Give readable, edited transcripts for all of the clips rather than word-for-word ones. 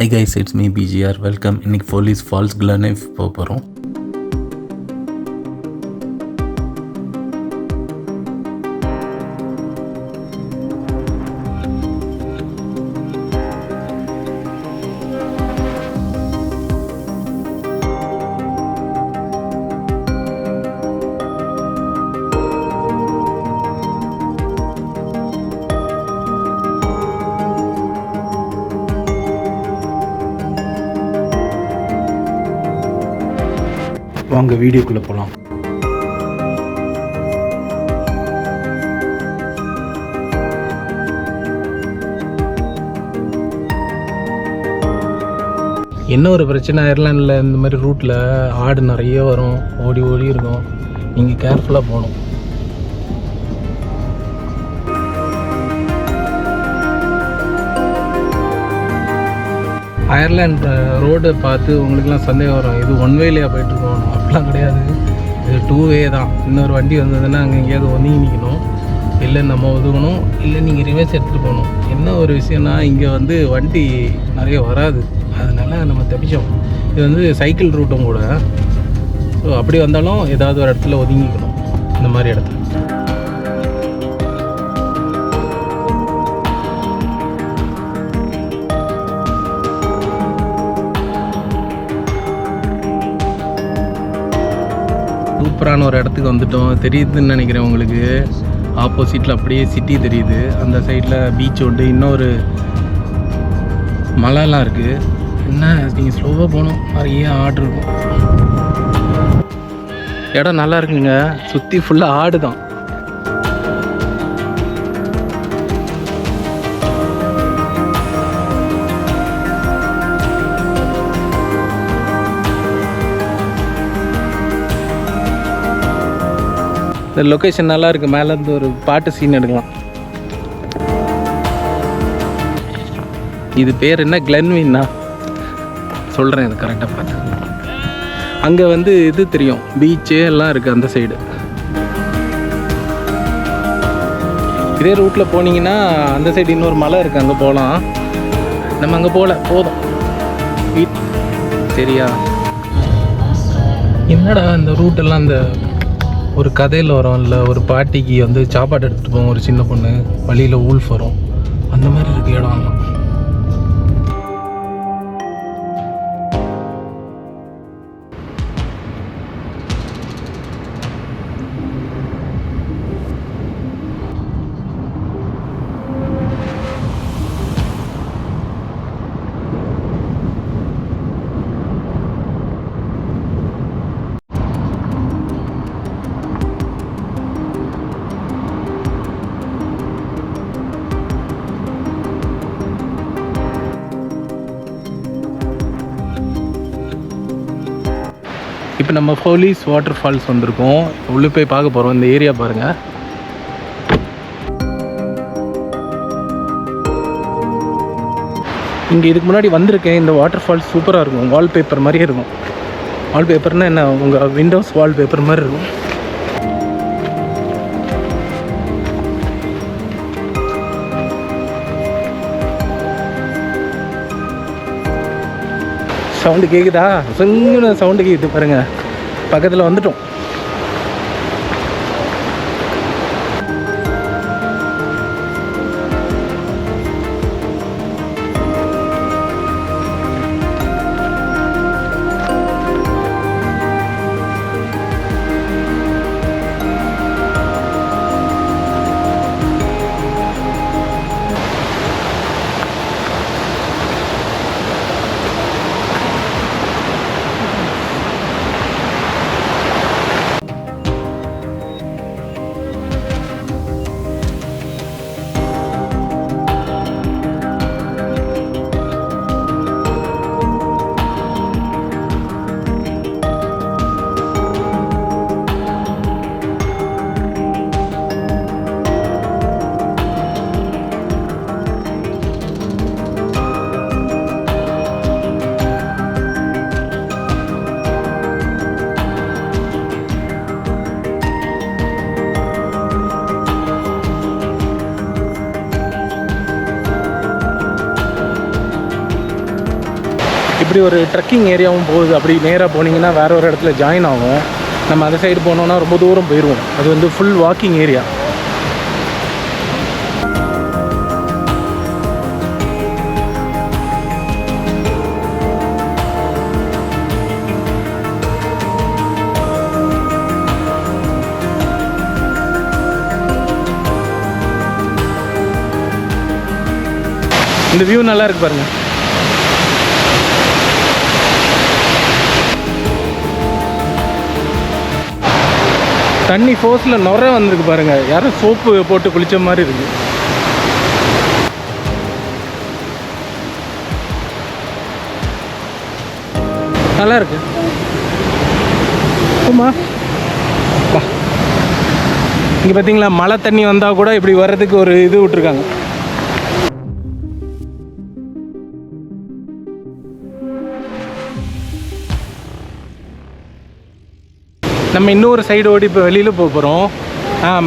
Hi guys, it's me BGR. Welcome. இன்னைக்கு police falls கிளனைஃப் போக போகிறோம். வாங்க வீடியோக்குள்ளே போகலாம். என்ன ஒரு பிரச்சனை, அயர்லாண்டில் இந்த மாதிரி ரூட்டில் ஆடு நிறைய வரும், ஓடி ஓடி இருக்கும். நீங்கள் கேர்ஃபுல்லாக போகணும். அயர்லாண்ட் ரோடை பார்த்து உங்களுக்குலாம் சந்தேகம் வரும், இது ஒன் வேலையாக போயிட்டுருக்கோம். அப்படிலாம் கிடையாது, இது 2 வே தான். இன்னொரு வண்டி வந்ததுன்னா அங்கே எங்கேயாவது ஒதுங்கி நிற்கணும், இல்லை நம்ம ஒதுக்கணும், இல்லை நீங்கள் ரிவர்ஸ் எடுத்துகிட்டு போகணும். என்ன ஒரு விஷயம்னா, இங்கே வந்து வண்டி நிறைய வராது, அதனால் நம்ம தப்பிச்சோம். இது வந்து சைக்கிள் ரூட்டும் கூட. ஸோ அப்படி வந்தாலும் ஏதாவது ஒரு இடத்துல ஒதுங்கிக்கணும், இந்த மாதிரி இடத்துல. சூப்பரான ஒரு இடத்துக்கு வந்துட்டோம். தெரியுதுன்னு நினைக்கிறேன் உங்களுக்கு. ஆப்போசிட்டில் அப்படியே சிட்டி தெரியுது. அந்த சைடில் பீச் உண்டு, இன்னொரு மலைலாம் இருக்குது. என்ன நீங்கள் ஸ்லோவாக போகணும், நிறைய ஆடு இருக்கும். இடம் நல்லா இருக்குங்க, சுற்றி ஃபுல்லாக ஆடு தான். இந்த லொக்கேஷன் நல்லா இருக்குது. மேலேருந்து ஒரு பாட்டு சீன் எடுக்கலாம். இது பேர் என்ன, கிளென்வின்னா சொல்கிறேன், இது கரெக்டாக பார்த்து. அங்கே வந்து இது தெரியும், பீச்சு எல்லாம் இருக்குது அந்த சைடு. இதே ரூட்டில் போனீங்கன்னா அந்த சைடு இன்னொரு மலை இருக்குது, அங்கே போகலாம். நம்ம அங்கே போகல, போதும். சரியா? என்னடா இந்த ரூட்டெல்லாம் அந்த ஒரு கதையில் வரும் இல்லை, ஒரு பாட்டிக்கு வந்து சாப்பாடு எடுத்துகிட்டு போவோம் ஒரு சின்ன பொண்ணு, வழியில் ஊல்ஃப் வரும், அந்த மாதிரி இருக்குது இடம். இப்போ நம்ம போலீஸ் வாட்டர் ஃபால்ஸ் வந்திருக்கோம். உள்ளே போய் பார்க்க போகிறோம். இந்த ஏரியா பாருங்கள். இங்கே இதுக்கு முன்னாடி வந்திருக்கேன். இந்த வாட்டர் ஃபால்ஸ் சூப்பராக இருக்கும், வால்பேப்பர் மாதிரியே இருக்கும். வால்பேப்பர்னால் என்ன, உங்கள் விண்டோஸ் வால்பேப்பர் மாதிரி இருக்கும். சவுண்டு கேட்குதா? சொன்ன சவுண்டு கேட்குது பாருங்கள். பக்கத்தில் வந்துட்டோம். அப்படி ஒரு ட்ரெக்கிங் ஏரியாவும் போகுது. அப்படி நேராக போனீங்கன்னா வேறு ஒரு இடத்துல ஜாயின் ஆகும். நம்ம அந்த சைடு போனோன்னா ரொம்ப தூரம் போயிடுவோம். அது வந்து ஃபுல் வாக்கிங் ஏரியா. இந்த வியூ நல்லா இருக்கு பாருங்க. தண்ணி ஃபோர்ஸில் நுரை வந்திருக்கு பாருங்க. யாரும் சோப்பு போட்டு குளிச்ச மாதிரி இருக்கு. நல்லா இருக்கு. ஆமா, இங்கே பார்த்தீங்களா, மழை தண்ணி வந்தால் கூட இப்படி வர்றதுக்கு ஒரு இது விட்டுருக்காங்க. நம்ம இன்னொரு சைடு ஓடி இப்போ வெளியில் போக போகிறோம்.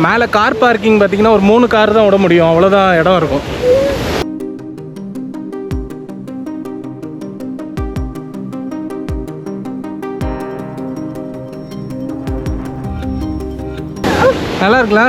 மேலே கார் பார்க்கிங் பார்த்திங்கன்னா ஒரு 3 கார் தான் விட முடியும், அவ்வளோதான் இடம் இருக்கும். நல்லா இருக்குல்ல?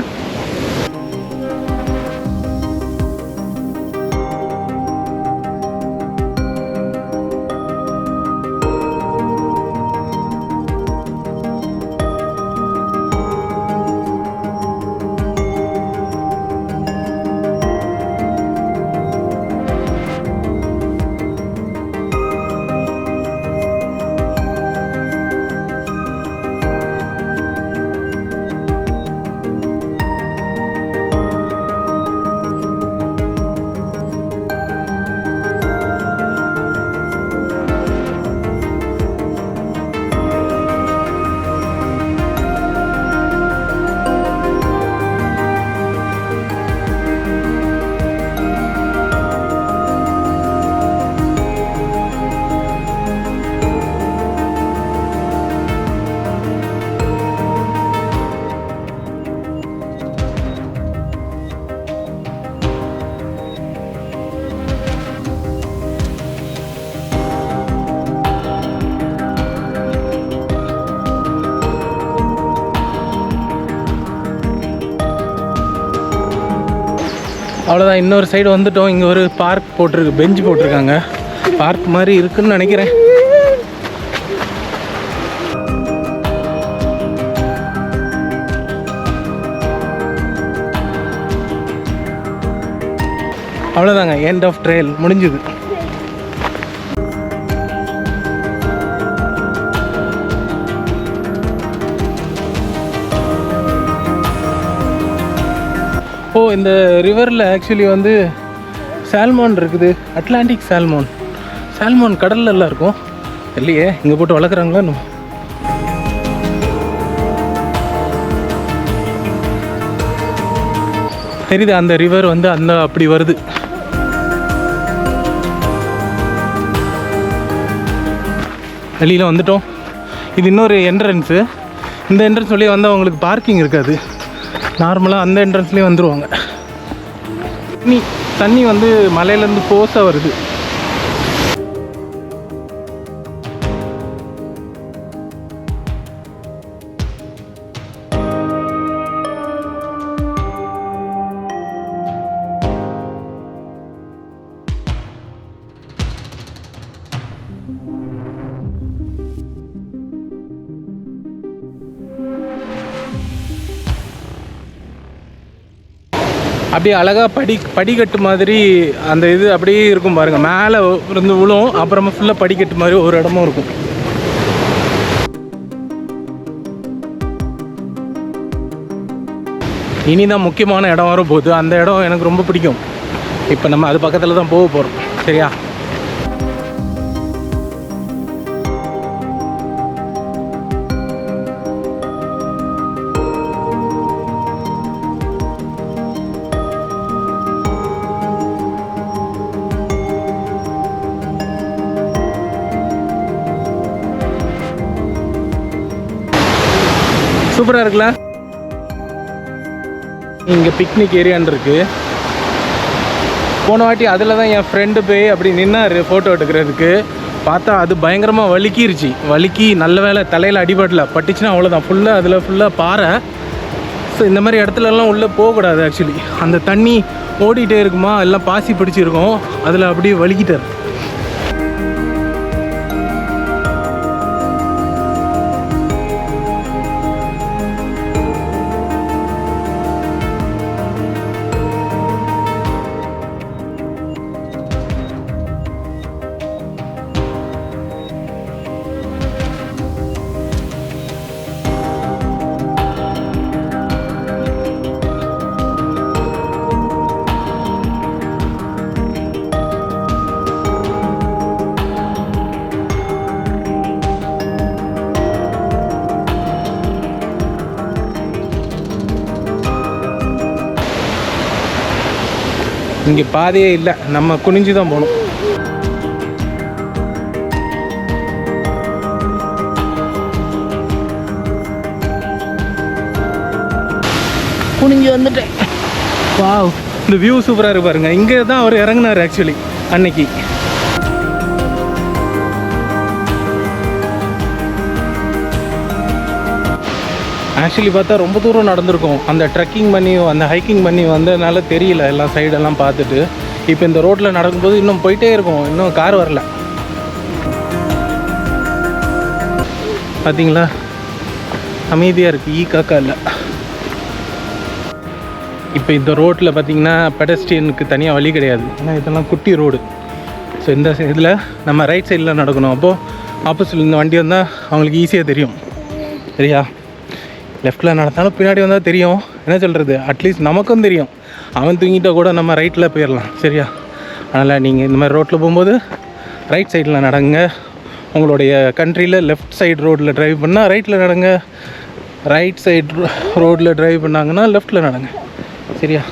அவ்வளோதான், இன்னொரு சைடு வந்துட்டோம். இங்கே ஒரு பார்க் போட்டிருக்கு, பெஞ்சு போட்டிருக்காங்க. பார்க் மாதிரி இருக்குன்னு நினைக்கிறேன். அவ்வளோதாங்க, எண்ட் ஆஃப் ட்ரெயில் முடிஞ்சுது. ஓ, இந்த ரிவரில் ஆக்சுவலி வந்து சால்மான் இருக்குது. Atlantic salmon. சால்மான் கடல்ல எல்லாம் இருக்கும் இல்லையே, இங்கே போட்டு வளர்க்குறாங்களா இன்னும்? தெரியுது, அந்த ரிவர் வந்து அந்த அப்படி வருது. வெளியில் வந்துட்டோம். இது இன்னொரு என்ட்ரன்ஸு. இந்த என்ட்ரன்ஸ் வழியே வந்து அவங்களுக்கு பார்க்கிங் இருக்காது. நார்மலாக அந்த என்ட்ரன்ஸ்லேயே வந்துடுவாங்க. தண்ணி வந்து மலையிலேருந்து ஃபோர்ஸாக வருது. அப்படியே அழகாக படிக்கட்டு மாதிரி அந்த இது அப்படியே இருக்கும் பாருங்கள். மேலே இருந்து விழும், அப்புறமா ஃபுல்லாக படிக்கட்டு மாதிரி ஒரு இடமும் இருக்கும். இனிதான் முக்கியமான இடம் வர போகுது. அந்த இடம் எனக்கு ரொம்ப பிடிக்கும். இப்போ நம்ம அது பக்கத்தில் தான் போக போகிறோம். சரியா? சூப்பராக இருக்குல்ல? இங்கே பிக்னிக் ஏரியான்னு இருக்குது. போன வாட்டி அதில் தான் என் ஃப்ரெண்டு போய் அப்படி நின்னார் ஃபோட்டோ எடுக்கிறதுக்கு. பார்த்தா அது பயங்கரமாக வலிக்கி நல்ல வேலை தலையில் அடிபடல, பட்டுச்சுன்னா அவ்வளோதான், ஃபுல்லாக பாறை. ஸோ இந்த மாதிரி இடத்துலலாம் உள்ளே போகக்கூடாது. ஆக்சுவலி அந்த தண்ணி ஓடிட்டே இருக்குமா, எல்லாம் பாசி பிடிச்சிருக்கும், அதில் அப்படியே வலிக்கிட்டார். இங்கே பாதையே இல்லை, நம்ம குனிஞ்சு தான் போகணும். குனிஞ்சு வந்துட்டேன். வாவ், இந்த வியூ சூப்பராக இருக்கு பாருங்க. இங்கே தான் அவர் இறங்கினார் ஆக்சுவலி அன்னைக்கு. ஆக்சுவலி பார்த்தா ரொம்ப தூரம் நடந்திருக்கும். அந்த ட்ரெக்கிங் பண்ணி அந்த ஹைக்கிங் பண்ணி வந்ததுனால தெரியல, எல்லாம் சைடெல்லாம் பார்த்துட்டு. இப்போ இந்த ரோட்டில் நடக்கும்போது இன்னும் போயிட்டே இருக்கும், இன்னும் கார் வரல. பார்த்தீங்களா, அமைதியாக இருக்குது, காக்கா இல்லை. இப்போ இந்த ரோட்டில் பார்த்தீங்கன்னா பெடஸ்ட்ரியனுக்கு தனியாக வழி கிடையாது, ஏன்னா இதெல்லாம் குட்டி ரோடு. ஸோ இந்த இதில் நம்ம ரைட் சைடில் நடக்கணும். அப்போது ஆப்போசிட்டில் இந்த வண்டி வந்தால் அவங்களுக்கு ஈஸியாக தெரியும். சரியா, லெஃப்ட்டில் நடந்தாலும் பின்னாடி வந்தால் தெரியும். என்ன சொல்கிறது, அட்லீஸ்ட் நமக்கும் தெரியும். அவன் தூங்கிட்ட கூட நம்ம ரைட்டில் போயிடலாம். சரியா, அதனால் நீங்கள் இந்த மாதிரி ரோட்டில் போகும்போது ரைட் சைடில் நடங்க. உங்களுடைய கண்ட்ரியில் லெஃப்ட் சைடு ரோட்டில் ட்ரைவ் பண்ணால் ரைட்டில் நடங்க, ரைட் சைடு ரோட்டில் ட்ரைவ் பண்ணாங்கன்னா லெஃப்ட்டில் நடங்க. சரியா,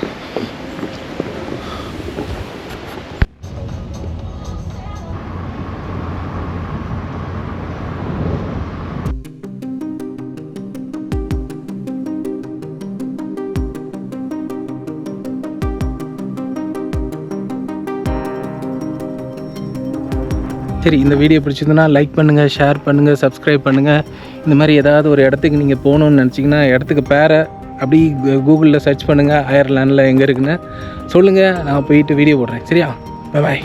சரி. இந்த வீடியோ பிடிச்சிருந்துன்னா லைக் பண்ணுங்கள், ஷேர் பண்ணுங்கள், சப்ஸ்கிரைப் பண்ணுங்கள். இந்த மாதிரி ஏதாவது ஒரு இடத்துக்கு நீங்கள் போகணுன்னு நினச்சிங்கன்னா இடத்துக்கு பேரை அப்படி கூகுளில் சர்ச் பண்ணுங்கள், அயர்லாண்டில் எங்கே இருக்குன்னு சொல்லுங்கள், நான் போயிட்டு வீடியோ போடுறேன். சரியா, பாய்.